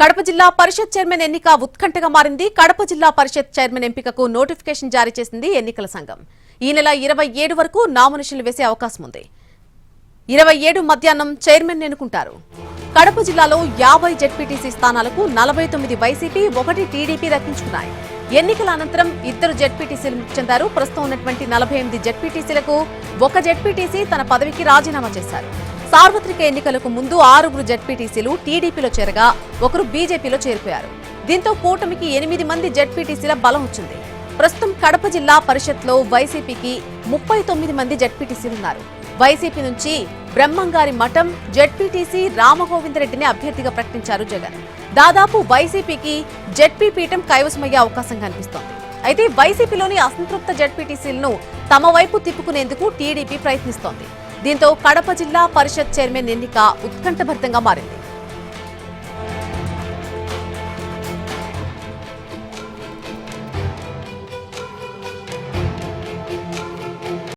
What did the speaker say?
కడప జిల్లా పరిషత్ చైర్మన్ ఎన్నిక ఉత్కంఠగా మారింది. కడప జిల్లా పరిషత్ చైర్మన్ ఎంపికకు నోటిఫికేషన్ జారీ చేసింది ఎన్నికల సంఘం. ఈ నెల 27 వరకు నామినేషన్లు వేసే అవకాశం ఉంది. 27 మధ్యాహ్నం చైర్మన్ ఎన్నుకుంటారు. కడప జిల్లాలో 50 జెడ్పీటీసీ స్థానాలకు 49 వైసీపీ, 1 టీడీపీ దక్కించుకున్నాయి. ఎన్నికల అనంతరం 2 జెడ్పీటీసీలు మృతి చెందారు. ప్రస్తుతం ఉన్నటువంటి 48 జెడ్పీటీసీలకు 1 జెడ్పీటీసీ తన పదవికి రాజీనామా చేశారు. సార్వత్రిక ఎన్నికలకు ముందు 6 జెడ్పీటీసీలు టీడీపీలో చేరగా 1 బీజేపీలో చేరిపోయారు. దీంతో కూటమికి 8 మంది జెడ్పీటీసీల బలం వచ్చింది. ప్రస్తుతం కడప జిల్లా పరిషత్లో వైసీపీకి 39 మంది జెడ్పీటీసీలున్నారు. వైసీపీ నుంచి బ్రహ్మంగారి మఠం జెడ్పీటీసీ రామగోవిందరెడ్డిని అభ్యర్థిగా ప్రకటించారు జగన్. దాదాపు వైసీపీకి జెడ్పీ పీఠం కైవసమయ్యే అవకాశం కనిపిస్తోంది. అయితే వైసీపీలోని అసంతృప్త జెడ్పీటీసీలను తమ వైపు తిప్పుకునేందుకు టీడీపీ ప్రయత్నిస్తోంది. దీంతో కడప జిల్లా పరిషత్ చైర్మన్ ఎన్నిక ఉత్కంఠభరితంగా మారింది.